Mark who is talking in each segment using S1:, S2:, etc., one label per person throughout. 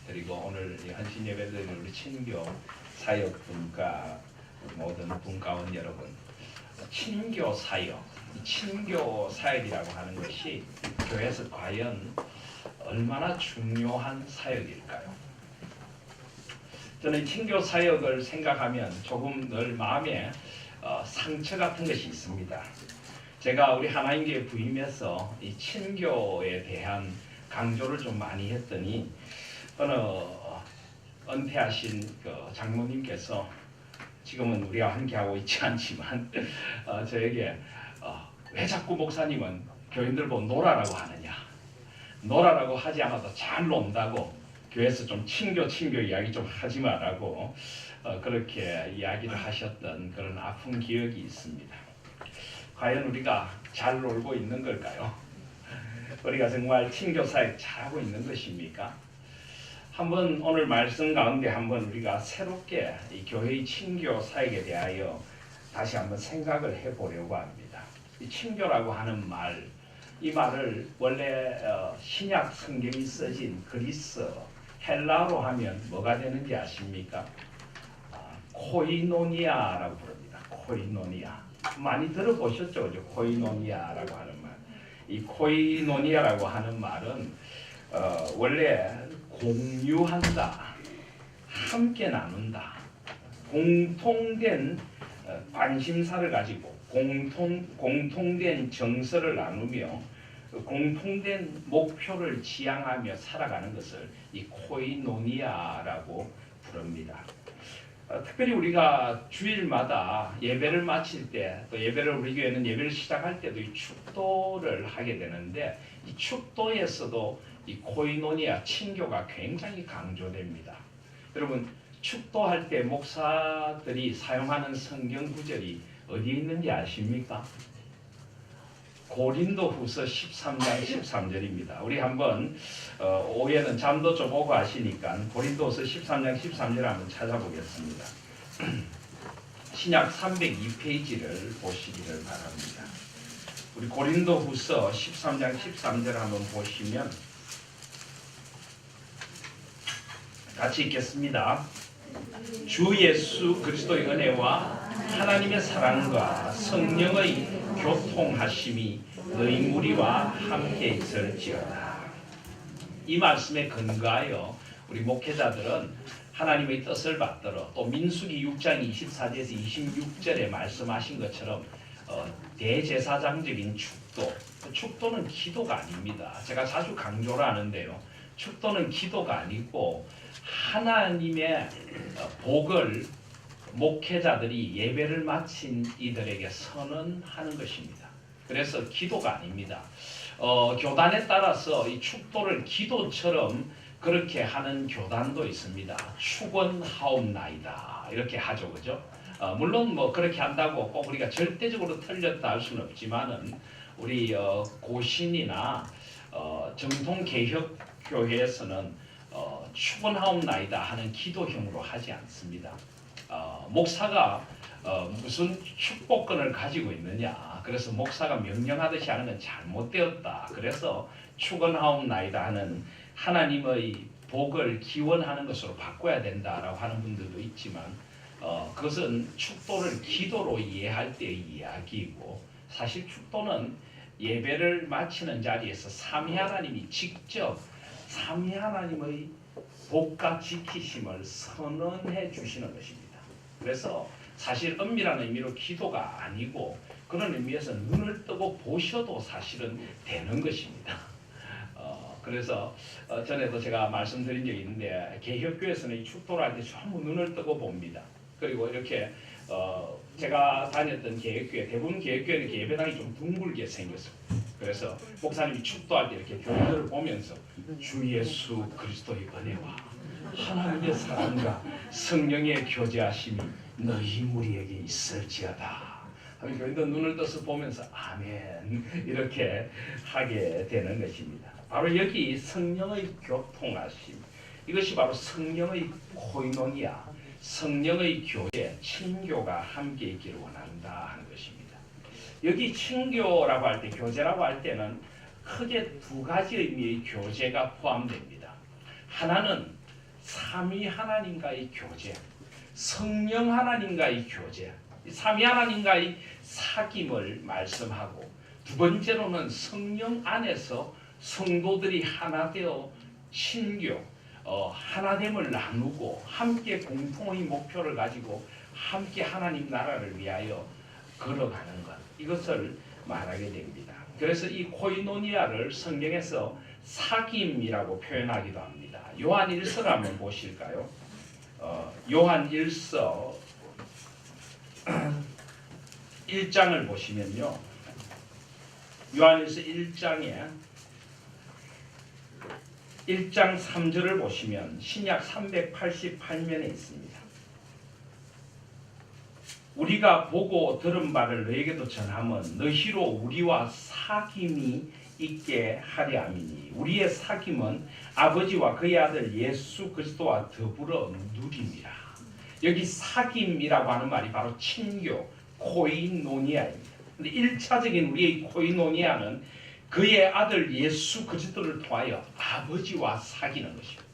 S1: 그리고 오늘 헌신 예배드리는 우리 친교 사역 분과 모든 분과원 여러분, 친교 사역, 친교 사역이라고 하는 것이 교회에서 과연 얼마나 중요한 사역일까요? 저는 친교 사역을 생각하면 조금 늘 마음에 상처 같은 것이 있습니다. 제가 우리 하나님교회 부임해서 이 친교에 대한 강조를 좀 많이 했더니 어느 은퇴하신 그 장모님께서 지금은 우리와 함께하고 있지 않지만 저에게 왜 자꾸 목사님은 교인들 보고 놀아라고 하느냐, 놀아라고 하지 않아도 잘 논다고 교회에서 좀 친교 이야기 좀 하지 마라고 그렇게 이야기를 하셨던 그런 아픈 기억이 있습니다. 과연 우리가 잘 놀고 있는 걸까요? 우리가 정말 친교 사역 잘하고 있는 것입니까? 한번 오늘 말씀 가운데 한번 우리가 새롭게 이 교회의 친교 사역에 대하여 다시 한번 생각을 해보려고 합니다. 이 친교라고 하는 말, 이 말을 원래 신약 성경이 써진 그리스 헬라어로 하면 뭐가 되는지 아십니까? 코이노니아라고 부릅니다. 코이노니아. 많이 들어보셨죠? 그죠? 코이노니아라고 하는 말. 이 코이노니아라고 하는 말은 원래 공유한다, 함께 나눈다, 공통된 관심사를 가지고 공통된 정서를 나누며 공통된 목표를 지향하며 살아가는 것을 이 코이노니아라고 부릅니다. 특별히 우리가 주일마다 예배를 마칠 때, 또 예배를 우리 교회는 예배를 시작할 때도 이 축도를 하게 되는데, 이 축도에서도 이 코이노니아 친교가 굉장히 강조됩니다. 여러분, 축도할 때 목사들이 사용하는 성경 구절이 어디에 있는지 아십니까? 고린도후서 13장 13절입니다. 우리 한번 오후에는 잠도 좀 오고 하시니까 고린도후서 13장 13절 한번 찾아보겠습니다. 신약 302페이지를 보시기를 바랍니다. 우리 고린도후서 13장 13절 한번 보시면 같이 읽겠습니다. 주 예수 그리스도의 은혜와 하나님의 사랑과 성령의 교통하심이 너희 무리와 함께 있을지어다. 이 말씀에 근거하여 우리 목회자들은 하나님의 뜻을 받들어 또 민수기 6장 24절에서 26절에 말씀하신 것처럼 대제사장적인 축도, 축도는 기도가 아닙니다. 제가 자주 강조를 하는데요, 축도는 기도가 아니고 하나님의 복을 목회자들이 예배를 마친 이들에게 선언하는 것입니다. 그래서 기도가 아닙니다. 교단에 따라서 이 축도를 기도처럼 그렇게 하는 교단도 있습니다. 축원하옵나이다 이렇게 하죠, 그죠? 물론 뭐 그렇게 한다고 꼭 우리가 절대적으로 틀렸다 할 수는 없지만은 우리 고신이나 정통 개혁 교회에서는 축원하옵나이다 하는 기도형으로 하지 않습니다. 목사가 무슨 축복권을 가지고 있느냐, 그래서 목사가 명령하듯이 하는 건 잘못되었다, 그래서 축원하옵나이다 하는 하나님의 복을 기원하는 것으로 바꿔야 된다라고 하는 분들도 있지만 그것은 축도를 기도로 이해할 때의 이야기이고, 사실 축도는 예배를 마치는 자리에서 삼위 하나님이 직접 삼위 하나님의 복과 지키심을 선언해 주시는 것입니다. 그래서 사실 엄밀한 의미로 기도가 아니고 그런 의미에서 눈을 뜨고 보셔도 사실은 되는 것입니다. 그래서 전에도 제가 말씀드린 적이 있는데, 개혁교회에서는 이 축도를 할 때 전부 눈을 뜨고 봅니다. 그리고 이렇게 제가 다녔던 개혁교회, 대부분 개혁교회는 이렇게 예배당이 좀 둥글게 생겼습니다. 그래서 목사님이 축도할 때 이렇게 교회들을 보면서 주 예수 그리스도의 은혜와 하나님의 사랑과 성령의 교제하심이 너희 무리에게 있을지어다 하면 교회들 눈을 떠서 보면서 아멘 이렇게 하게 되는 것입니다. 바로 여기 성령의 교통하심, 이것이 바로 성령의 코이노니아, 성령의 교제, 친교가 함께 있기를 원한다 하는 것입니다. 여기 친교라고 할 때, 교제라고 할 때는 크게 두 가지 의미의 교제가 포함됩니다. 하나는 삼위 하나님과의 교제, 성령 하나님과의 교제, 삼위 하나님과의 사귐을 말씀하고, 두 번째로는 성령 안에서 성도들이 하나 되어 신교, 하나됨을 나누고 함께 공통의 목표를 가지고 함께 하나님 나라를 위하여 걸어가는 것, 이것을 말하게 됩니다. 그래서 이 코이노니아를 성경에서 사귐이라고 표현하기도 합니다. 요한 1서를 한번 보실까요? 요한 1서 1장을 보시면요, 요한 1서 1장 3절을 보시면 신약 388면에 있습니다. 우리가 보고 들은 바를 너에게도 전하면 너희로 우리와 사귐이 있게 하려 함이니 우리의 사귐은 아버지와 그의 아들 예수 그리스도와 더불어 누림이라. 여기 사귐이라고 하는 말이 바로 친교, 코이노니아입니다. 근데 1차적인 우리의 코이노니아는 그의 아들 예수 그리스도를 통하여 아버지와 사귀는 것입니다.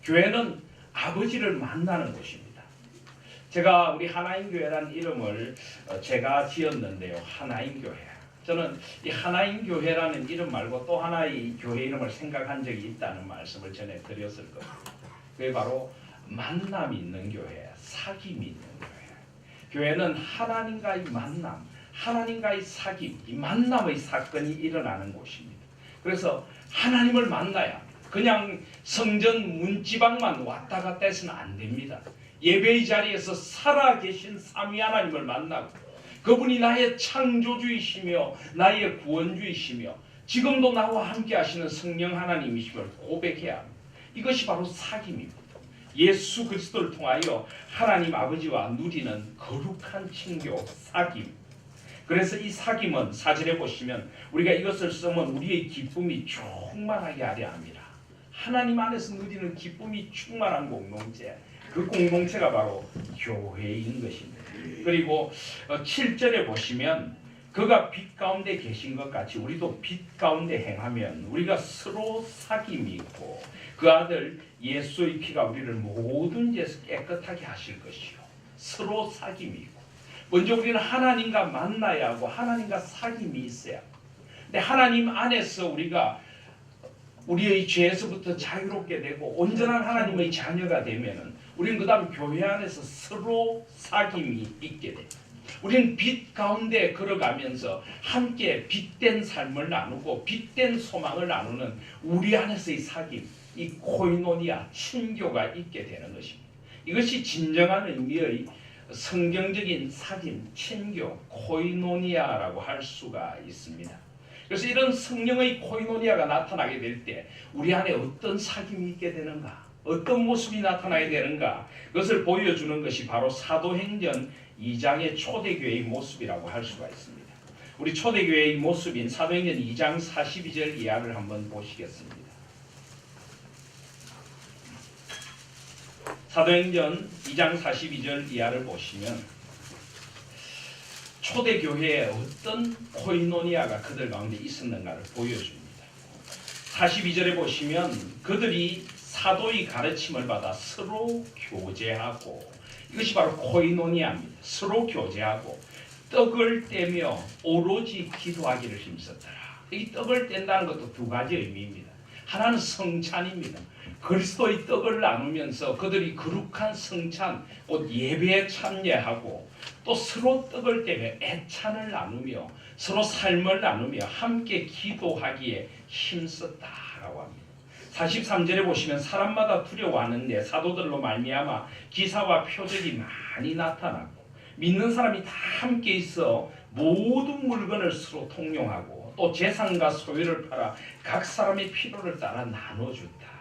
S1: 교회는 아버지를 만나는 곳입니다. 제가 우리 하나인교회라는 이름을 제가 지었는데요. 하나인교회. 저는 이 하나인교회라는 이름 말고 또 하나의 교회 이름을 생각한 적이 있다는 말씀을 전에 드렸을 거예요. 그게 바로 만남이 있는 교회, 사귐이 있는 교회. 교회는 하나님과의 만남, 하나님과의 사귐, 이 만남의 사건이 일어나는 곳입니다. 그래서 하나님을 만나야 그냥 성전 문지방만 왔다 갔다 해서는 안 됩니다. 예배의 자리에서 살아계신 삼위 하나님을 만나고 그분이 나의 창조주이시며 나의 구원주이시며 지금도 나와 함께 하시는 성령 하나님이심을 고백해야 합니다. 이것이 바로 사귐입니다. 예수 그리스도를 통하여 하나님 아버지와 누리는 거룩한 친교, 사귐. 그래서 이 사귐은 4절에 보시면 우리가 이것을 쓰면 우리의 기쁨이 충만하게 하려 합니다. 하나님 안에서 누리는 기쁨이 충만한 공동체, 그 공동체가 바로 교회인 것입니다. 그리고 7절에 보시면 그가 빛 가운데 계신 것 같이 우리도 빛 가운데 행하면 우리가 서로 사귐이 있고 그 아들 예수의 피가 우리를 모든 죄에서 깨끗하게 하실 것이요. 서로 사귐이 있고, 먼저 우리는 하나님과 만나야 하고 하나님과 사귐이 있어야 합니다. 근데 하나님 안에서 우리가 우리의 죄에서부터 자유롭게 되고 온전한 하나님의 자녀가 되면은 우리는 그 다음 교회 안에서 서로 사귐이 있게 됩니다. 우리는 빛 가운데 걸어가면서 함께 빛된 삶을 나누고 빛된 소망을 나누는 우리 안에서의 사귐, 이 코이노니아, 친교가 있게 되는 것입니다. 이것이 진정한 의미의 성경적인 사귐, 친교, 코이노니아라고 할 수가 있습니다. 그래서 이런 성령의 코이노니아가 나타나게 될 때 우리 안에 어떤 사귐이 있게 되는가, 어떤 모습이 나타나게 되는가, 그것을 보여주는 것이 바로 사도행전 2장의 초대교회의 모습이라고 할 수가 있습니다. 우리 초대교회의 모습인 사도행전 2장 42절 이하를 한번 보시겠습니다. 사도행전 2장 42절 이하를 보시면 초대교회에 어떤 코이노니아가 그들 가운데 있었는가를 보여줍니다. 42절에 보시면 그들이 사도의 가르침을 받아 서로 교제하고, 이것이 바로 코이노니아입니다. 서로 교제하고 떡을 떼며 오로지 기도하기를 힘썼더라. 이 떡을 뗀다는 것도 두 가지 의미입니다. 하나는 성찬입니다. 그리스도의 떡을 나누면서 그들이 거룩한 성찬, 곧 예배에 참여하고 또 서로 떡을 떼며 애찬을 나누며 서로 삶을 나누며 함께 기도하기에 힘썼다라고 합니다. 43절에 보시면 사람마다 두려워하는데 사도들로 말미암아 기사와 표적이 많이 나타나고 믿는 사람이 다 함께 있어 모든 물건을 서로 통용하고 또 재산과 소유를 팔아 각 사람의 필요를 따라 나눠준다.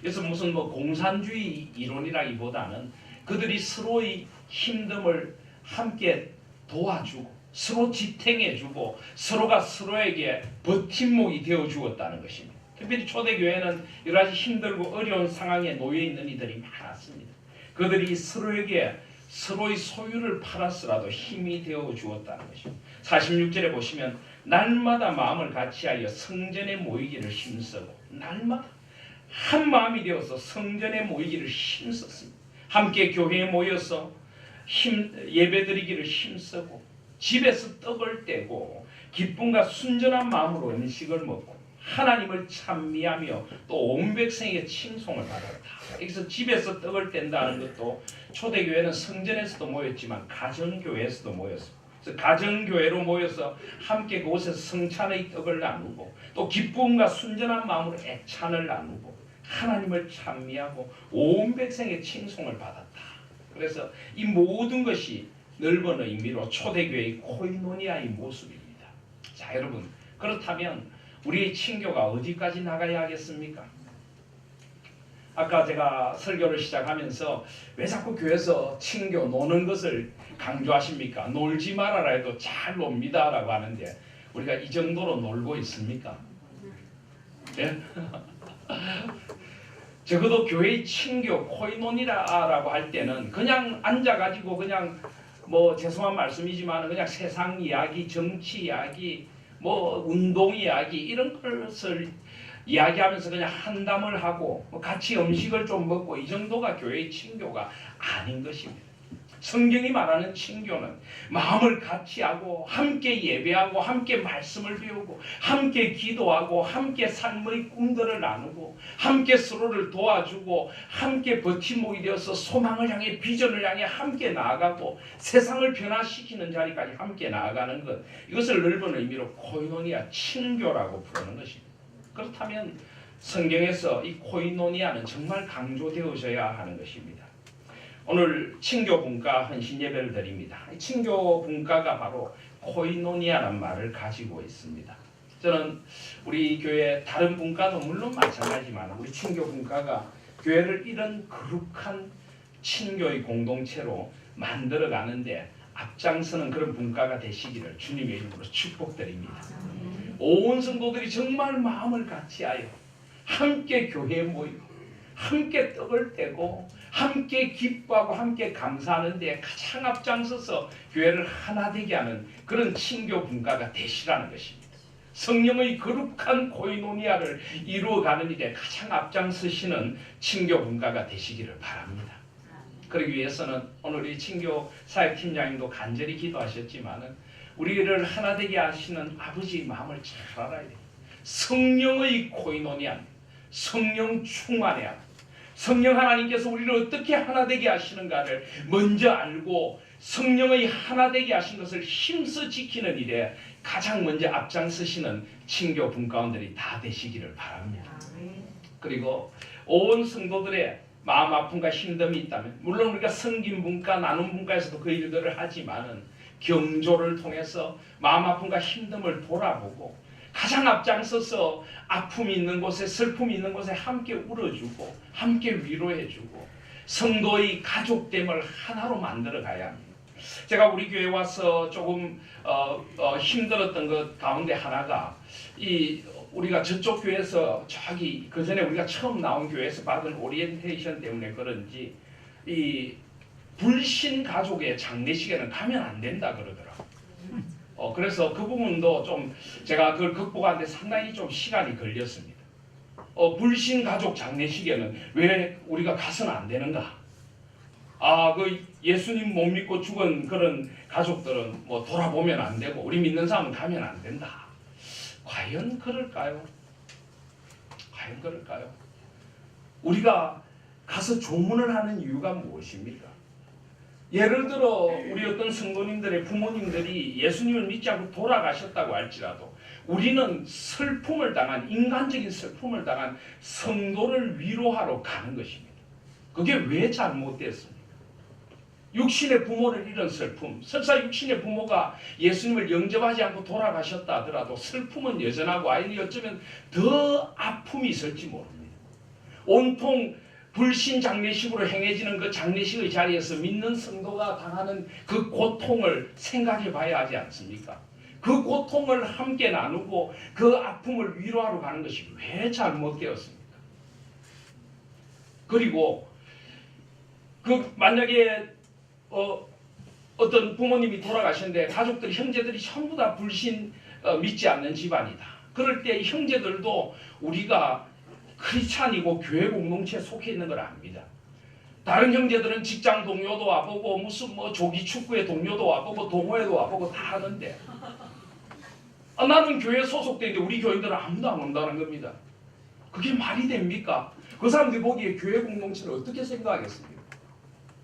S1: 그래서 무슨 공산주의 이론이라기보다는 그들이 서로의 힘듦을 함께 도와주고 서로 지탱해주고 서로가 서로에게 버팀목이 되어 주었다는 것입니다. 특별히 초대교회는 여러 가지 힘들고 어려운 상황에 놓여 있는 이들이 많았습니다. 그들이 서로에게 서로의 소유를 팔았으라도 힘이 되어 주었다는 것입니다. 46절에 보시면 날마다 마음을 같이하여 성전에 모이기를 힘쓰고, 날마다 한 마음이 되어서 성전에 모이기를 힘썼습니다. 함께 교회에 모여서 예배드리기를 힘쓰고 집에서 떡을 떼고 기쁨과 순전한 마음으로 음식을 먹고 하나님을 찬미하며 또 온 백성에게 칭송을 받았다. 여기서 집에서 떡을 뗀다는 것도 초대교회는 성전에서도 모였지만 가정교회에서도 모였습니다. 그래서 가정교회로 모여서 함께 그곳에서 성찬의 떡을 나누고 또 기쁨과 순전한 마음으로 애찬을 나누고 하나님을 찬미하고 온 백성의 칭송을 받았다. 그래서 이 모든 것이 넓은 의미로 초대교회의 코이노니아의 모습입니다. 자, 여러분, 그렇다면 우리의 친교가 어디까지 나가야 하겠습니까? 아까 제가 설교를 시작하면서 왜 자꾸 교회에서 친교 노는 것을 강조하십니까? 놀지 말아라 해도 잘 놉니다 라고 하는데 우리가 이 정도로 놀고 있습니까? 네? 적어도 교회의 친교 코이노니라고 할 때는 그냥 앉아가지고 그냥 뭐 죄송한 말씀이지만 그냥 세상 이야기, 정치 이야기, 뭐 운동 이야기 이런 것을 이야기하면서 그냥 한담을 하고 같이 음식을 좀 먹고 이 정도가 교회의 친교가 아닌 것입니다. 성경이 말하는 친교는 마음을 같이 하고 함께 예배하고 함께 말씀을 배우고 함께 기도하고 함께 삶의 꿈들을 나누고 함께 서로를 도와주고 함께 버팀목이 되어서 소망을 향해 비전을 향해 함께 나아가고 세상을 변화시키는 자리까지 함께 나아가는 것, 이것을 넓은 의미로 코이노니아 친교라고 부르는 것입니다. 그렇다면 성경에서 이 코이노니아는 정말 강조되어져야 하는 것입니다. 오늘 친교 분과 헌신 예배를 드립니다. 친교 분과가 바로 코이노니아라는 말을 가지고 있습니다. 저는 우리 교회 다른 분과도 물론 마찬가지지만 우리 친교 분과가 교회를 이런 거룩한 친교의 공동체로 만들어 가는데 앞장서는 그런 분과가 되시기를 주님의 이름으로 축복드립니다. 온 성도들이 정말 마음을 같이하여 함께 교회에 모이고 함께 떡을 떼고 함께 기뻐하고 함께 감사하는 데 가장 앞장서서 교회를 하나 되게 하는 그런 친교 분과가 되시라는 것입니다. 성령의 거룩한 코이노니아를 이루어가는 일에 가장 앞장서시는 친교 분과가 되시기를 바랍니다. 그러기 위해서는 오늘 이 친교 사역팀장님도 간절히 기도하셨지만 우리를 하나 되게 하시는 아버지의 마음을 잘 알아야 돼요. 성령의 코이노니아, 성령 충만해야 합니다. 성령 하나님께서 우리를 어떻게 하나 되게 하시는가를 먼저 알고 성령의 하나 되게 하신 것을 힘써 지키는 일에 가장 먼저 앞장서시는 친교 분과원들이 다 되시기를 바랍니다. 그리고 온 성도들의 마음 아픔과 힘듦이 있다면 물론 우리가 섬긴 분과 나눔 분과에서도 그 일들을 하지만은 경조를 통해서 마음 아픔과 힘듦을 돌아보고 가장 앞장서서 아픔이 있는 곳에 슬픔이 있는 곳에 함께 울어주고 함께 위로해주고 성도의 가족됨을 하나로 만들어 가야 합니다. 제가 우리 교회에 와서 조금 힘들었던 것 가운데 하나가 우리가 저쪽 교회에서 저기 그 전에 우리가 처음 나온 교회에서 받은 오리엔테이션 때문에 그런지 이 불신 가족의 장례식에는 가면 안 된다 그러더라고요. 그래서 그 부분도 좀 제가 그걸 극복하는데 상당히 좀 시간이 걸렸습니다. 불신 가족 장례식에는 왜 우리가 가서는 안 되는가? 그 예수님 못 믿고 죽은 그런 가족들은 뭐 돌아보면 안 되고 우리 믿는 사람은 가면 안 된다. 과연 그럴까요? 과연 그럴까요? 우리가 가서 조문을 하는 이유가 무엇입니까? 예를 들어 우리 어떤 성도님들의 부모님들이 예수님을 믿지 않고 돌아가셨다고 할지라도 우리는 슬픔을 당한 인간적인 슬픔을 당한 성도를 위로하러 가는 것입니다. 그게 왜 잘못됐습니까? 육신의 부모를 잃은 슬픔, 설사 육신의 부모가 예수님을 영접하지 않고 돌아가셨다 하더라도 슬픔은 여전하고 아이는 어쩌면 더 아픔이 있을지 모릅니다. 온통 불신 장례식으로 행해지는 그 장례식의 자리에서 믿는 성도가 당하는 그 고통을 생각해 봐야 하지 않습니까? 그 고통을 함께 나누고 그 아픔을 위로하러 가는 것이 왜 잘못되었습니까? 그리고 만약에 어떤 부모님이 돌아가셨는데 가족들, 형제들이 전부 다 불신 믿지 않는 집안이다. 그럴 때 형제들도 우리가 크리스찬이고 교회 공동체에 속해 있는 걸 압니다. 다른 형제들은 직장 동료도 와보고 무슨 뭐 조기 축구의 동료도 와보고 동호회도 와보고 다 하는데 나는 교회에 소속돼 있는데 우리 교인들은 아무도 안 온다는 겁니다. 그게 말이 됩니까? 그 사람들이 보기에 교회 공동체를 어떻게 생각하겠습니까?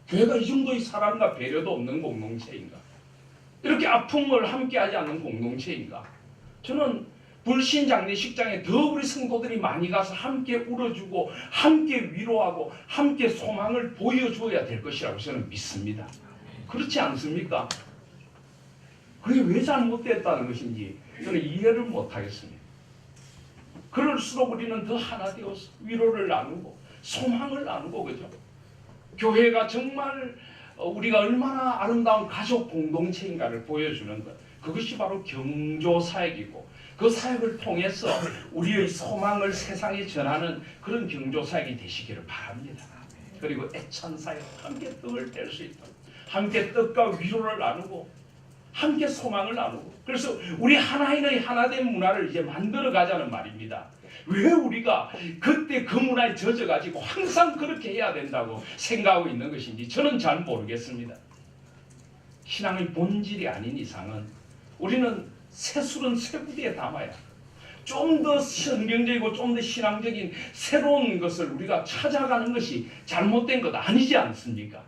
S1: 교회가 이 정도의 사랑과 배려도 없는 공동체인가? 이렇게 아픔을 함께하지 않는 공동체인가? 저는 불신장례식장에 더 우리 성도들이 많이 가서 함께 울어주고 함께 위로하고 함께 소망을 보여줘야 될 것이라고 저는 믿습니다. 그렇지 않습니까? 그게 왜 잘못됐다는 것인지 저는 이해를 못하겠습니다. 그럴수록 우리는 더 하나 되어서 위로를 나누고 소망을 나누고 그죠? 교회가 정말 우리가 얼마나 아름다운 가족 공동체인가를 보여주는 것, 그것이 바로 경조사역이고 그 사역을 통해서 우리의 소망을 세상에 전하는 그런 경조사역이 되시기를 바랍니다. 그리고 애찬사역, 함께 떡을 뗄 수 있도록 함께 떡과 위로를 나누고 함께 소망을 나누고, 그래서 우리 하나인의 하나된 문화를 이제 만들어 가자는 말입니다. 왜 우리가 그때 그 문화에 젖어가지고 항상 그렇게 해야 된다고 생각하고 있는 것인지 저는 잘 모르겠습니다. 신앙의 본질이 아닌 이상은 우리는 새술은 쇠구리에 담아야 좀 더 성경적이고 좀 더 신앙적인 새로운 것을 우리가 찾아가는 것이 잘못된 것 아니지 않습니까?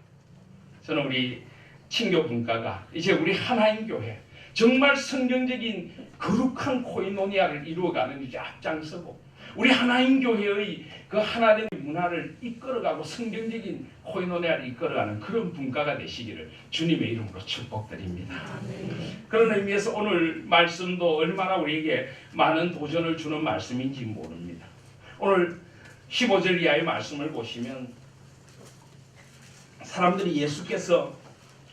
S1: 저는 우리 친교 분과가 이제 우리 하나인 교회 정말 성경적인 거룩한 코이노니아를 이루어가는 이제 앞장서고 우리 하나인 교회의 그 하나된 문화를 이끌어가고 성경적인 코이노니아를 이끌어가는 그런 분과가 되시기를 주님의 이름으로 축복드립니다. 그런 의미에서 오늘 말씀도 얼마나 우리에게 많은 도전을 주는 말씀인지 모릅니다. 오늘 15절 이하의 말씀을 보시면 사람들이 예수께서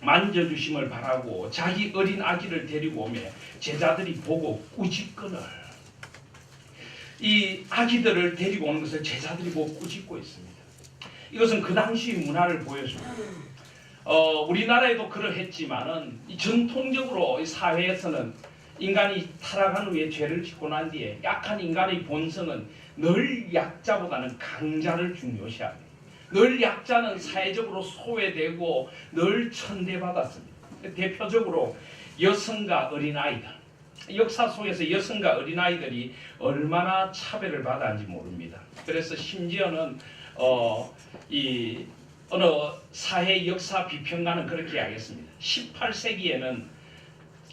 S1: 만져주심을 바라고 자기 어린 아기를 데리고 오매 제자들이 보고 꾸짖거늘, 이 아기들을 데리고 오는 것을 제자들이 보고 꾸짖고 있습니다. 이것은 그 당시 문화를 보여줍니다. 우리나라에도 그러했지만은 전통적으로 이 사회에서는 인간이 타락한 후에 죄를 짓고 난 뒤에 약한 인간의 본성은 늘 약자보다는 강자를 중요시합니다. 늘 약자는 사회적으로 소외되고 늘 천대받았습니다. 대표적으로 여성과 어린아이들, 역사 속에서 여성과 어린아이들이 얼마나 차별을 받았는지 모릅니다. 그래서 심지어는 어느 사회 역사 비평가는 그렇게 이야기했습니다. 18세기에는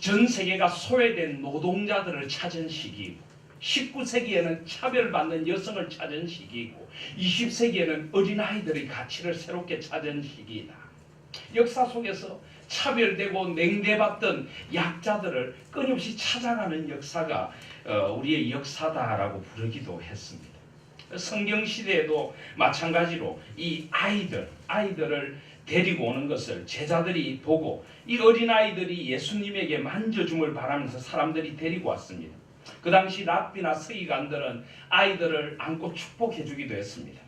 S1: 전 세계가 소외된 노동자들을 찾은 시기이고 19세기에는 차별받는 여성을 찾은 시기이고 20세기에는 어린아이들의 가치를 새롭게 찾은 시기이다. 역사 속에서 차별되고 냉대받던 약자들을 끊임없이 찾아가는 역사가 우리의 역사다라고 부르기도 했습니다. 성경시대에도 마찬가지로 이 아이들을 데리고 오는 것을 제자들이 보고 이 어린아이들이 예수님에게 만져줌을 바라면서 사람들이 데리고 왔습니다. 그 당시 랍비나 서기관들은 아이들을 안고 축복해 주기도 했습니다.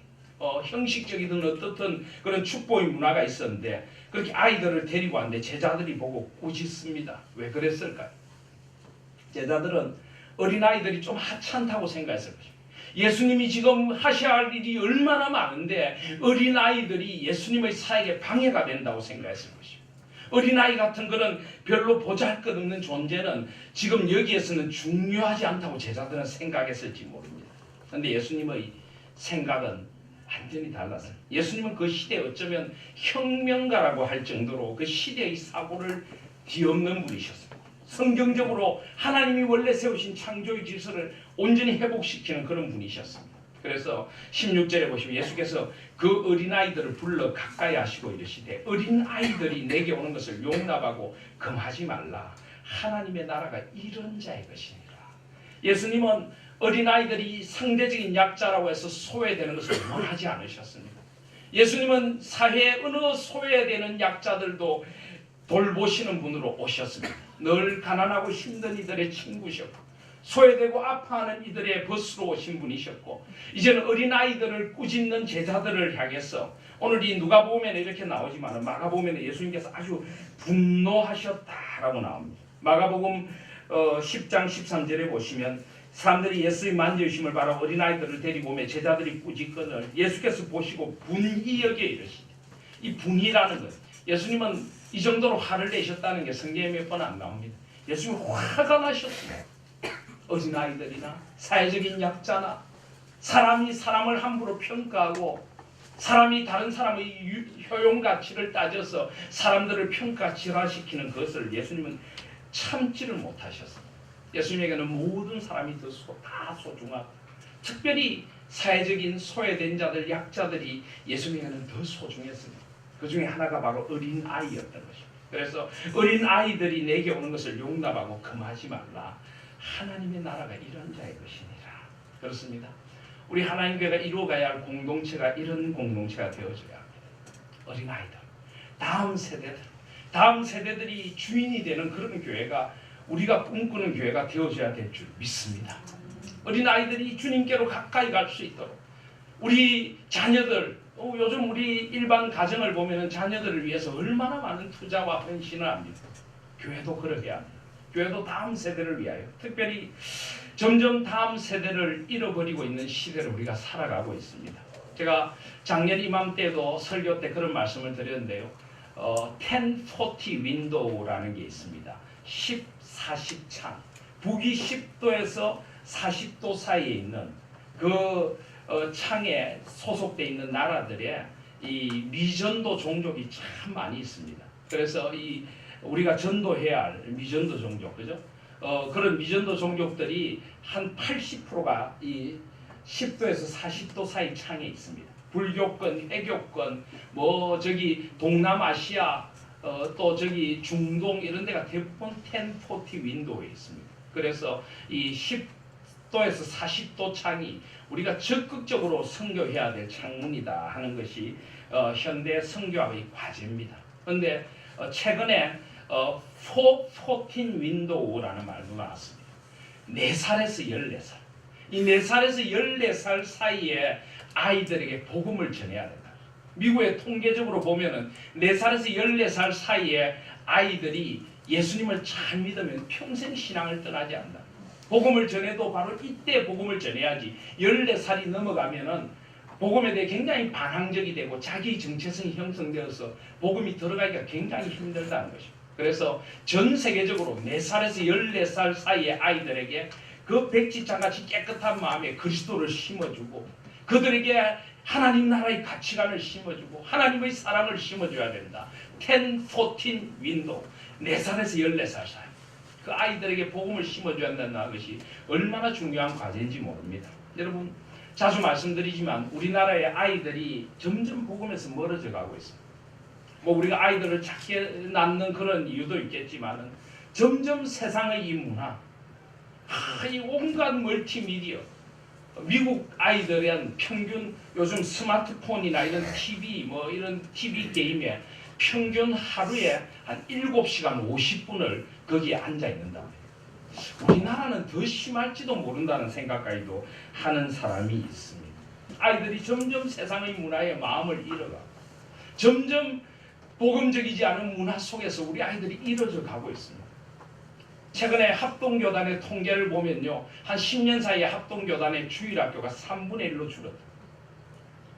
S1: 형식적이든 어떻든 그런 축복의 문화가 있었는데 그렇게 아이들을 데리고 왔는데 제자들이 보고 꾸짖습니다. 왜 그랬을까요? 제자들은 어린아이들이 좀 하찮다고 생각했을 것입니다. 예수님이 지금 하셔야 할 일이 얼마나 많은데 어린아이들이 예수님의 사역에 방해가 된다고 생각했을 것입니다. 어린아이 같은 그런 별로 보잘것없는 존재는 지금 여기에서는 중요하지 않다고 제자들은 생각했을지 모릅니다. 그런데 예수님의 생각은 완전히 달랐어요. 예수님은 그 시대에 어쩌면 혁명가라고 할 정도로 그 시대의 사고를 뒤엎는 분이셨습니다. 성경적으로 하나님이 원래 세우신 창조의 질서를 온전히 회복시키는 그런 분이셨습니다. 그래서 16절에 보시면 예수께서 그 어린아이들을 불러 가까이 하시고 이르시되 어린아이들이 내게 오는 것을 용납하고 금하지 말라. 하나님의 나라가 이런 자의 것이니라. 예수님은 어린아이들이 상대적인 약자라고 해서 소외되는 것을 원하지 않으셨습니다. 예수님은 사회의 어느 소외되는 약자들도 돌보시는 분으로 오셨습니다. 늘 가난하고 힘든 이들의 친구셨고 소외되고 아파하는 이들의 벗으로 오신 분이셨고 이제는 어린아이들을 꾸짖는 제자들을 향해서 오늘 이 누가복음에는 이렇게 나오지만 마가복음에는 예수님께서 아주 분노하셨다라고 나옵니다. 마가복음 10장 13절에 보시면 사람들이 예수의 만져주심을 바라 어린아이들을 데리고 오며 제자들이 꾸짖거늘 예수께서 보시고 분이 여겨 이르시되, 이 분이라는 것, 예수님은 이 정도로 화를 내셨다는 게 성경에 몇 번 안 나옵니다. 예수님이 화가 나셨습니다. 어린아이들이나 사회적인 약자나 사람이 사람을 함부로 평가하고 사람이 다른 사람의 효용 가치를 따져서 사람들을 평가질화시키는 것을 예수님은 참지를 못하셨습니다. 예수님에게는 모든 사람이 다 소중하고 특별히 사회적인 소외된 자들, 약자들이 예수님에게는 더 소중했습니다. 그 중에 하나가 바로 어린아이였던 것입니다. 그래서 어린아이들이 내게 오는 것을 용납하고 금하지 말라. 하나님의 나라가 이런 자의 것이니라. 그렇습니다. 우리 하나님 교회가 이루어가야 할 공동체가 이런 공동체가 되어줘야 합니다. 어린아이들, 다음 세대들이 주인이 되는 그런 교회가 우리가 꿈꾸는 교회가 되어줘야 될 줄 믿습니다. 어린아이들이 주님께로 가까이 갈 수 있도록 우리 자녀들, 요즘 우리 일반 가정을 보면 자녀들을 위해서 얼마나 많은 투자와 헌신을 합니다. 교회도 그러해야 합니다. 교회도 다음 세대를 위하여, 특별히 점점 다음 세대를 잃어버리고 있는 시대를 우리가 살아가고 있습니다. 제가 작년 이맘때도 설교 때 그런 말씀을 드렸는데요. 1040 윈도우라는 게 있습니다. 10, 40 창. 북위 10도에서 40도 사이에 있는 그 창에 소속되어 있는 나라들의 이 미전도 종족이 참 많이 있습니다. 그래서 이 우리가 전도해야 할 미전도 종족, 그죠? 그런 미전도 종족들이 한 80%가 이 10도에서 40도 사이 창에 있습니다. 불교권, 해교권, 동남아시아, 또 중동 이런 데가 대부분 1040 윈도우에 있습니다. 그래서 이 10도에서 40도 창이 우리가 적극적으로 선교해야 될 창문이다 하는 것이 현대 선교학의 과제입니다. 그런데 최근에 414 윈도우라는 말도 나왔습니다. 4살에서 14살. 이 4살에서 14살 사이에 아이들에게 복음을 전해야 된다. 미국에 통계적으로 보면은 4살에서 14살 사이에 아이들이 예수님을 잘 믿으면 평생 신앙을 떠나지 않는다. 복음을 전해도 바로 이때 복음을 전해야지 14살이 넘어가면은 복음에 대해 굉장히 반항적이 되고 자기 정체성이 형성되어서 복음이 들어가기가 굉장히 힘들다는 것입니다. 그래서 전 세계적으로 4살에서 14살 사이의 아이들에게 그 백지장같이 깨끗한 마음에 그리스도를 심어주고 그들에게 하나님 나라의 가치관을 심어주고 하나님의 사랑을 심어줘야 된다. 1014 윈도우, 4살에서 14살 사이 그 아이들에게 복음을 심어줘야 한다는 것이 얼마나 중요한 과제인지 모릅니다. 여러분, 자주 말씀드리지만 우리나라의 아이들이 점점 복음에서 멀어져 가고 있습니다. 우리가 아이들을 작게 낳는 그런 이유도 있겠지만은 점점 세상의 이 문화, 이 온갖 멀티미디어, 미국 아이들은 평균 요즘 스마트폰이나 이런 TV 이런 TV 게임에 평균 하루에 한 7시간 50분을 거기에 앉아 있는다. 우리나라는 더 심할지도 모른다는 생각까지도 하는 사람이 있습니다. 아이들이 점점 세상의 문화에 마음을 잃어가고 점점 복음적이지 않은 문화 속에서 우리 아이들이 이뤄져 가고 있습니다. 최근에 합동교단의 통계를 보면요, 한 10년 사이에 합동교단의 주일학교가 3분의 1로 줄었다.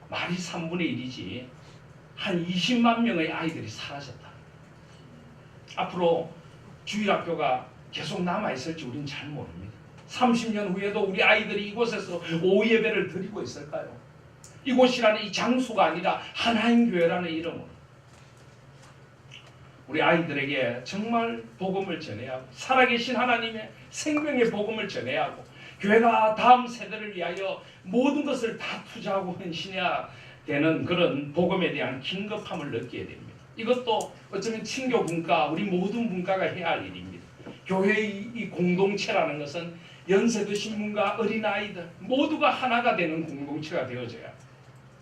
S1: 말이 3분의 1이지 한 20만 명의 아이들이 사라졌다. 앞으로 주일학교가 계속 남아있을지 우리는 잘 모릅니다. 30년 후에도 우리 아이들이 이곳에서 오후 예배를 드리고 있을까요? 이곳이라는 이 장소가 아니라 하나님 교회라는 이름으로 우리 아이들에게 정말 복음을 전해야 하고 살아계신 하나님의 생명의 복음을 전해야 하고 교회가 다음 세대를 위하여 모든 것을 다 투자하고 헌신해야 되는 그런 복음에 대한 긴급함을 느끼게 됩니다. 이것도 어쩌면 친교 분과 우리 모든 분과가 해야 할 일입니다. 교회의 이 공동체라는 것은 연세 드신 분과 어린아이들 모두가 하나가 되는 공동체가 되어져야 합니다.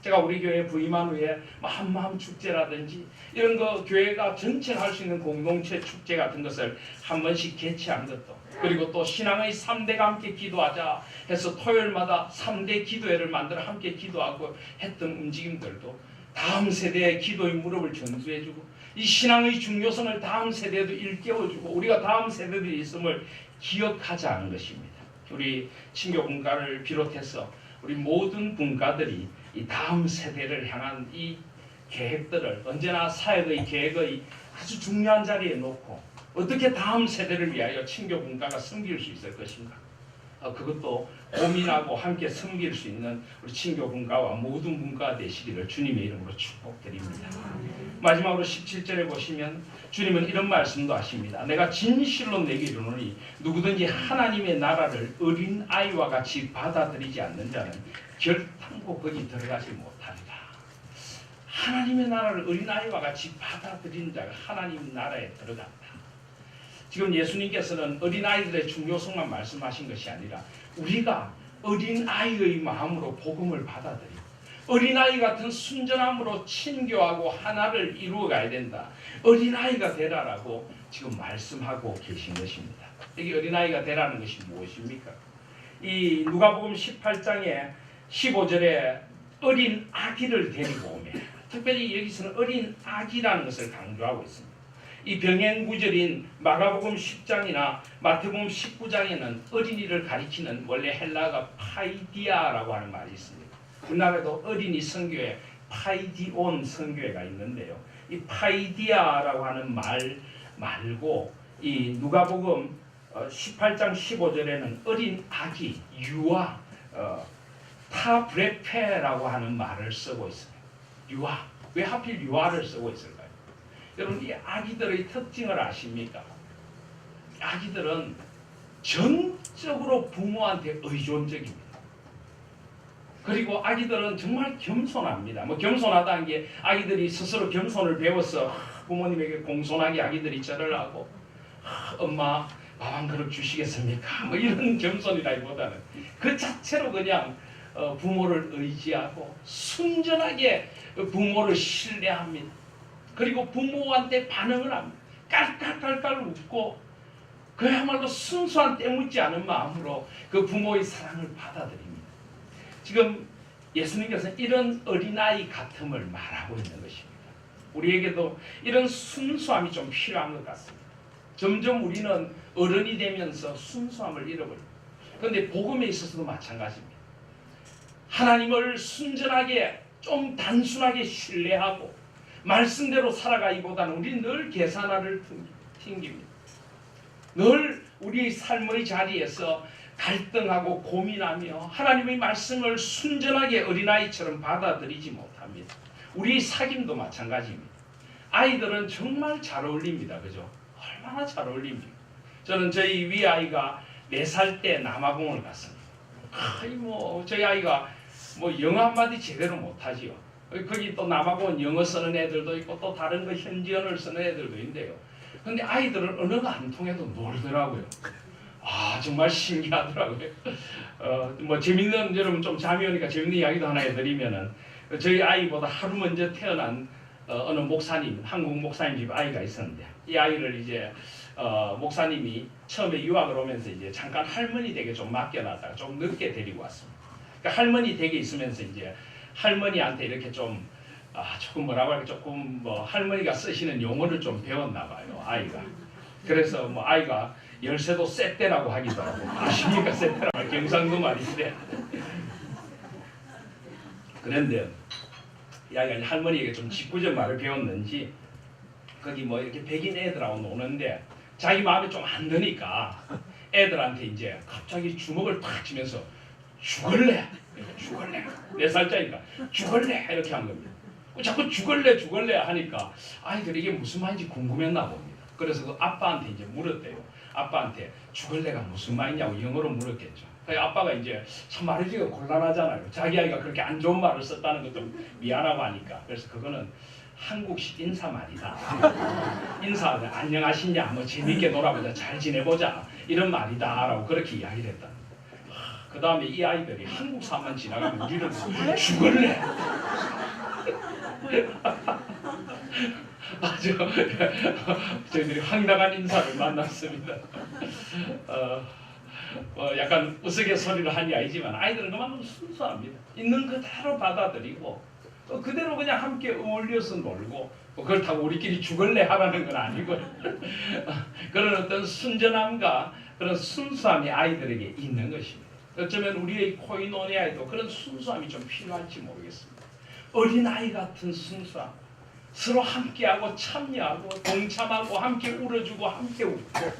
S1: 제가 우리 교회 부임한 후에 한마음 축제라든지 이런 거 교회가 전체를 할 수 있는 공동체 축제 같은 것을 한 번씩 개최한 것도, 그리고 또 신앙의 3대가 함께 기도하자 해서 토요일마다 3대 기도회를 만들어 함께 기도하고 했던 움직임들도 다음 세대의 기도의 무릎을 전수해주고 이 신앙의 중요성을 다음 세대에도 일깨워주고 우리가 다음 세대들이 있음을 기억하자는 것입니다. 우리 친교 분과를 비롯해서 우리 모든 분과들이 이 다음 세대를 향한 이 계획들을 언제나 사역의 계획의 아주 중요한 자리에 놓고 어떻게 다음 세대를 위하여 친교 분과가 섬길 수 있을 것인가, 그것도 고민하고 함께 섬길 수 있는 우리 친교 분과와 모든 분과가 되시기를 주님의 이름으로 축복드립니다. 마지막으로 17절에 보시면 주님은 이런 말씀도 하십니다. 내가 진실로 내게 이르노니 누구든지 하나님의 나라를 어린아이와 같이 받아들이지 않는 자는 결탄코 거기 들어가지 못한다. 하나님의 나라를 어린아이와 같이 받아들이는 자가 하나님 나라에 들어간다. 지금 예수님께서는 어린아이들의 중요성만 말씀하신 것이 아니라 우리가 어린아이의 마음으로 복음을 받아들이고 어린아이 같은 순전함으로 친교하고 하나를 이루어가야 된다. 어린아이가 되라라고 지금 말씀하고 계신 것입니다. 여기 어린아이가 되라는 것이 무엇입니까? 이 누가복음 18장에 15절에 어린 아기를 데리고 오며, 특별히 여기서는 어린 아기라는 것을 강조하고 있습니다. 이 병행구절인 마가복음 10장이나 마태복음 19장에는 어린이를 가리키는 원래 헬라어가 파이디아라고 하는 말이 있습니다. 우리나라에도 어린이 선교회 파이디온 선교회가 있는데요. 이 파이디아라고 하는 말 말고 이 누가복음 18장 15절에는 어린 아기, 유아, 타브레페라고 하는 말을 쓰고 있습니다. 유아. 왜 하필 유아를 쓰고 있을까요? 여러분, 이 아기들의 특징을 아십니까? 아기들은 전적으로 부모한테 의존적입니다. 그리고 아기들은 정말 겸손합니다. 겸손하다는 게 아기들이 스스로 겸손을 배워서 부모님에게 공손하게 아기들이 절을 하고 엄마 밥 한 그릇 주시겠습니까? 이런 겸손이라기보다는 그 자체로 그냥 부모를 의지하고 순전하게 부모를 신뢰합니다. 그리고 부모한테 반응을 합니다. 깔깔깔깔 웃고 그야말로 순수한 때묻지 않은 마음으로 그 부모의 사랑을 받아들입니다. 지금 예수님께서는 이런 어린아이 같음을 말하고 있는 것입니다. 우리에게도 이런 순수함이 좀 필요한 것 같습니다. 점점 우리는 어른이 되면서 순수함을 잃어버립니다. 그런데 복음에 있어서도 마찬가지입니다. 하나님을 순전하게 좀 단순하게 신뢰하고 말씀대로 살아가기보다는 우리 늘 계산화를 튕깁니다. 늘 우리 삶의 자리에서 갈등하고 고민하며 하나님의 말씀을 순전하게 어린아이처럼 받아들이지 못합니다. 우리 사귐도 마찬가지입니다. 아이들은 정말 잘 어울립니다. 그죠? 얼마나 잘 어울립니까? 저는 저희 위아이가 4살 때 남아공을 갔습니다. 저희 아이가 영어 한마디 제대로 못하지요. 거기 또 남아공 영어 쓰는 애들도 있고 또 다른 거 현지언어를 쓰는 애들도 있는데요. 근데 아이들은 언어가 안 통해도 놀더라고요. 정말 신기하더라고요. 재밌는, 여러분 좀 잠이 오니까 재밌는 이야기도 하나 해드리면은, 저희 아이보다 하루 먼저 태어난 어느 목사님, 한국 목사님 집 아이가 있었는데, 이 아이를 이제 목사님이 처음에 유학을 오면서 이제 잠깐 할머니 댁에 좀 맡겨놨다가 좀 늦게 데리고 왔습니다. 그러니까 할머니 댁에 있으면서 이제 할머니한테 이렇게 좀 조금 뭐라고 할까, 조금 할머니가 쓰시는 용어를 좀 배웠나 봐요, 아이가. 그래서 아이가 열쇠도 쎄떼라고 하기도 하고, 아십니까? 쎄떼라고 경상도 말인데. 그런데 이 아이가 이제 할머니에게 좀 짓궂은 말을 배웠는지 거기 이렇게 백인 애들하고 노는데 자기 마음에 좀 안 드니까 애들한테 이제 갑자기 주먹을 탁 치면서 죽을래? 죽을래? 4살짜리니까 죽을래? 이렇게 한 겁니다. 자꾸 죽을래 하니까 아이들이 이게 무슨 말인지 궁금했나 봅니다. 그래서 그 아빠한테 이제 물었대요. 아빠한테 죽을래가 무슨 말이냐고 영어로 물었겠죠. 아빠가 이제 참 말해주기가 곤란하잖아요. 자기 아이가 그렇게 안 좋은 말을 썼다는 것도 미안하고 하니까. 그래서 그거는 한국식 인사말이다. 인사하면 안녕하시냐, 재밌게 놀아보자, 잘 지내보자, 이런 말이다 라고 그렇게 이야기를 했다. 그 다음에 이 아이들이 한국 사람만 지나가면 우리를 죽을래? 아주 저희들이 황당한 인사를 만났습니다. 약간 우스갯소리를 하니 아니지만 아이들은 그만큼 순수합니다. 있는 그대로 받아들이고 그대로 그냥 함께 어울려서 놀고 그렇다고 우리끼리 죽을래 하라는 건 아니고요. 그런 어떤 순전함과 그런 순수함이 아이들에게 있는 것입니다. 어쩌면 우리의 코이노니아에도 그런 순수함이 좀 필요할지 모르겠습니다. 어린아이 같은 순수함, 서로 함께하고 참여하고 동참하고 함께 울어주고 함께 웃고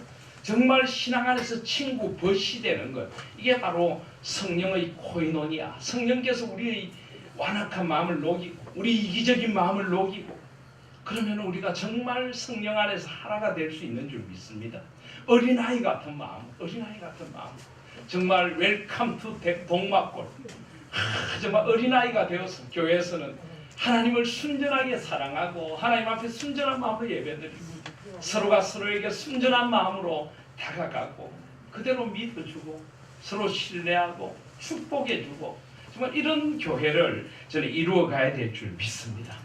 S1: 정말 신앙 안에서 친구 벗이 되는 것, 이게 바로 성령의 코이노니아, 성령께서 우리의 완악한 마음을 녹이고 우리 이기적인 마음을 녹이고 그러면 우리가 정말 성령 안에서 하나가 될 수 있는 줄 믿습니다. 어린아이 같은 마음, 어린아이 같은 마음, 정말 웰컴 투 동막골, 정말 어린아이가 되어서 교회에서는 하나님을 순전하게 사랑하고 하나님 앞에 순전한 마음으로 예배드리고 서로가 서로에게 순전한 마음으로 다가가고 그대로 믿어주고 서로 신뢰하고 축복해주고 정말 이런 교회를 저는 이루어가야 될 줄 믿습니다.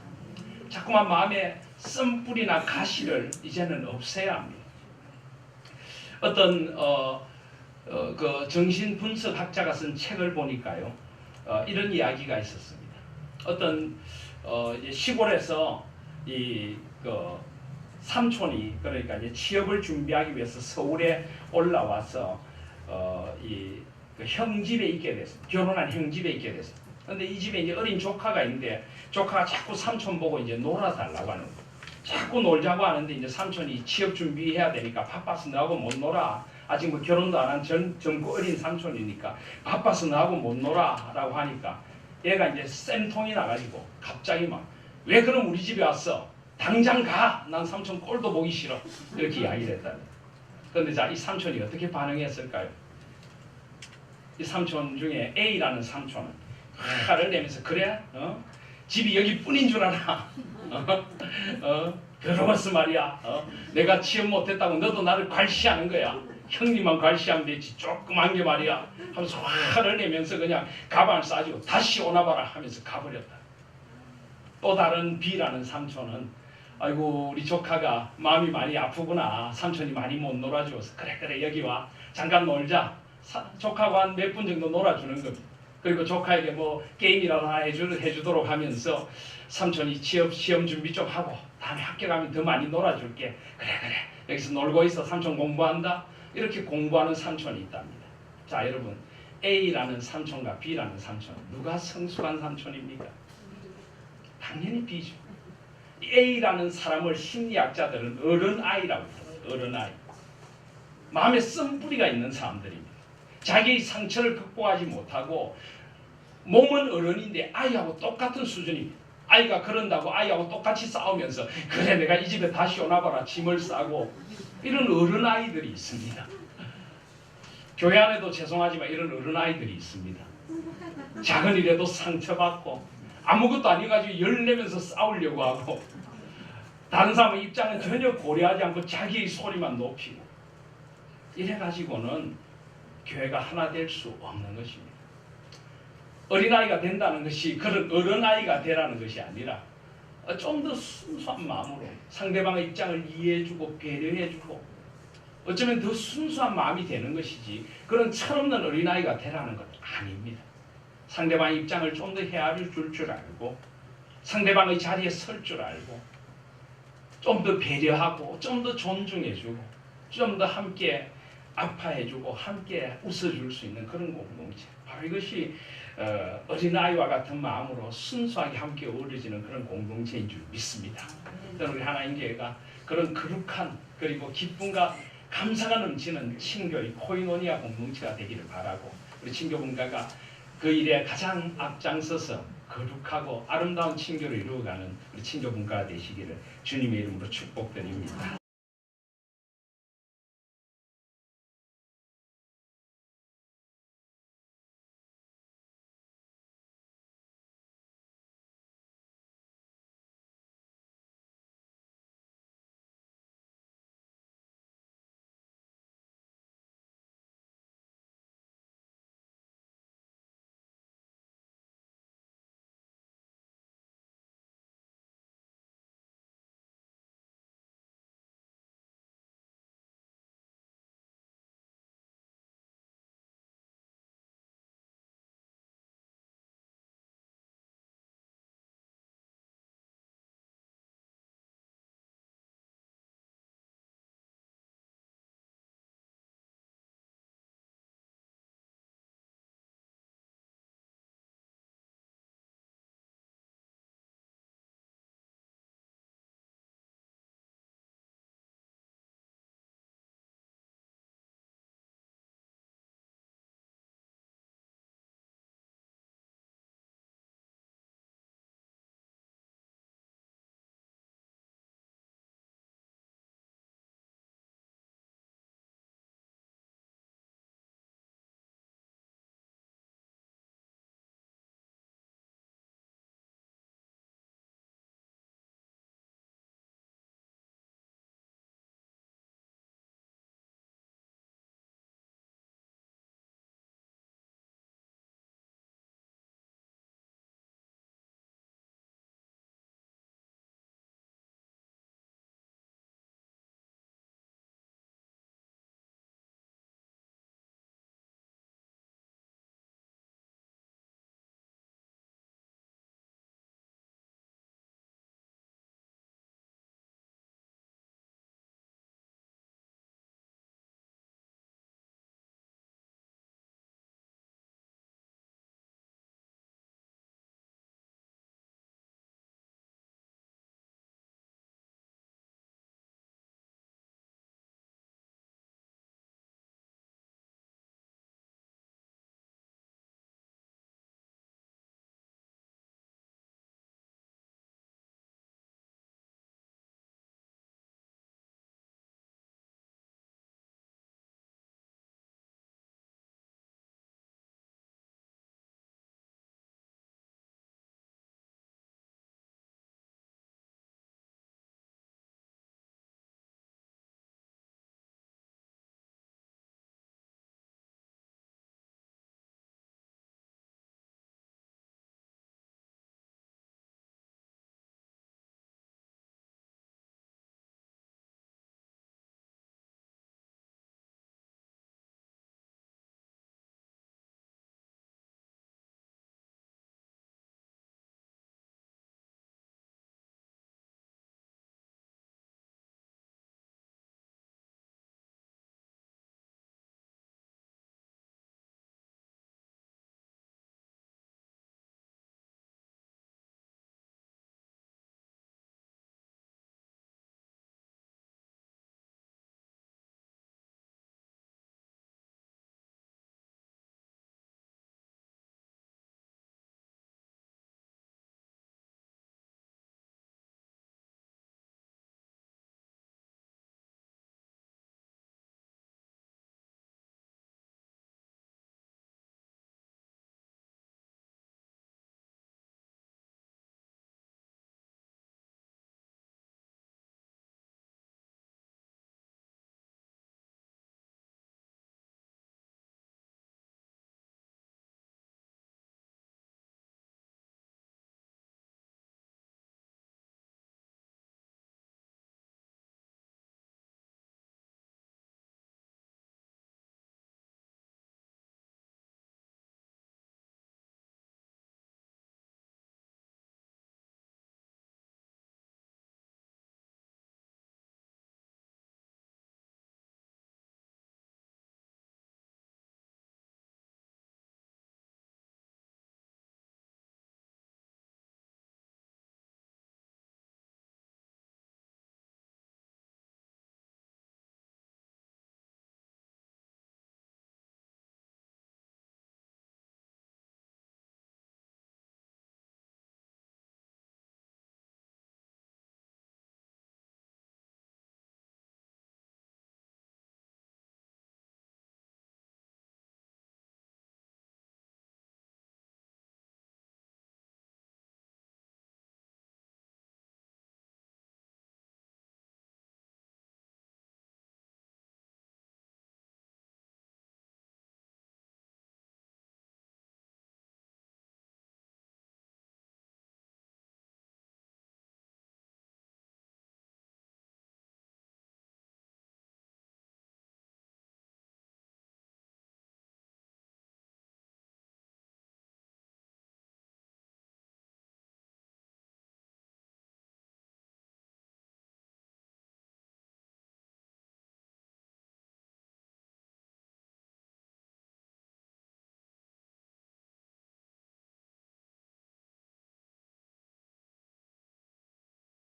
S1: 자꾸만 마음에 씀뿌리나 가시를 이제는 없애야 합니다. 어떤 그 정신분석학자가 쓴 책을 보니까요, 이런 이야기가 있었습니다. 어떤 이제 시골에서 그 삼촌이 그러니까 이제 취업을 준비하기 위해서 서울에 올라와서 그 형집에 있게 됐습니다. 결혼한 형집에 있게 됐습니다. 근데 이 집에 이제 어린 조카가 있는데 조카가 자꾸 삼촌 보고 이제 놀아달라고 하는 거예요. 자꾸 놀자고 하는데 이제 삼촌이 취업 준비해야 되니까 바빠서 너하고 못 놀아. 아직 뭐 결혼도 안 한 젊고 어린 삼촌이니까 바빠서 너하고 못 놀아라고 하니까 얘가 이제 쌤통이 나가지고 갑자기 막 왜 그럼 우리 집에 왔어? 당장 가! 난 삼촌 꼴도 보기 싫어. 이렇게 이야기를 했다. 그런데 자, 이 삼촌이 어떻게 반응했을까요? 이 삼촌 중에 A라는 삼촌은 화를 내면서 그래? 집이 여기뿐인 줄 알아? 그러면서 말이야. 내가 취업 못했다고 너도 나를 괄시하는 거야. 형님만 괄시하면 되지 조그만 게 말이야 하면서 화를 내면서 그냥 가방을 싸지고 다시 오나봐라 하면서 가버렸다. 또 다른 B라는 삼촌은 아이고 우리 조카가 마음이 많이 아프구나. 삼촌이 많이 못 놀아주어서 그래 여기 와 잠깐 놀자. 조카가 한 몇 분 정도 놀아주는 겁니다. 그리고 조카에게 뭐 게임이라도 하나 해주도록 하면서 삼촌이 시험 준비 좀 하고 다음에 학교 가면 더 많이 놀아줄게. 그래 여기서 놀고 있어. 삼촌 공부한다. 이렇게 공부하는 삼촌이 있답니다. 자 여러분, A라는 삼촌과 B라는 삼촌, 누가 성숙한 삼촌입니까? 당연히 B죠. A라는 사람을 심리학자들은 어른아이라고 해요. 어른아이. 마음에 쓴뿌리가 있는 사람들입니다. 자기의 상처를 극복하지 못하고 몸은 어른인데 아이하고 똑같은 수준입니다. 아이가 그런다고 아이하고 똑같이 싸우면서 그래 내가 이 집에 다시 오나봐라 짐을 싸고 이런 어른아이들이 있습니다. 교회 안에도 죄송하지만 이런 어른아이들이 있습니다. 작은 일에도 상처받고 아무것도 아니가지고 열내면서 싸우려고 하고 다른 사람의 입장은 전혀 고려하지 않고 자기의 소리만 높이고 이래가지고는 교회가 하나 될 수 없는 것입니다. 어린아이가 된다는 것이 그런 어른아이가 되라는 것이 아니라 좀 더 순수한 마음으로 상대방의 입장을 이해해주고 배려해주고 어쩌면 더 순수한 마음이 되는 것이지 그런 철없는 어린아이가 되라는 것 아닙니다. 상대방의 입장을 좀 더 헤아려 줄 줄 알고 상대방의 자리에 설 줄 알고 좀 더 배려하고 좀 더 존중해주고 좀 더 함께 아파해주고 함께 웃어줄 수 있는 그런 공동체, 바로 이것이 어린아이와 같은 마음으로 순수하게 함께 어우러지는 그런 공동체인 줄 믿습니다. 저는 우리 하나님교회가 그런 거룩한 그리고 기쁨과 감사가 넘치는 친교의 코이노니아 공동체가 되기를 바라고 우리 친교분과가 그 일에 가장 앞장서서 거룩하고 아름다운 친교를 이루어가는 우리 친교분과가 되시기를 주님의 이름으로 축복드립니다.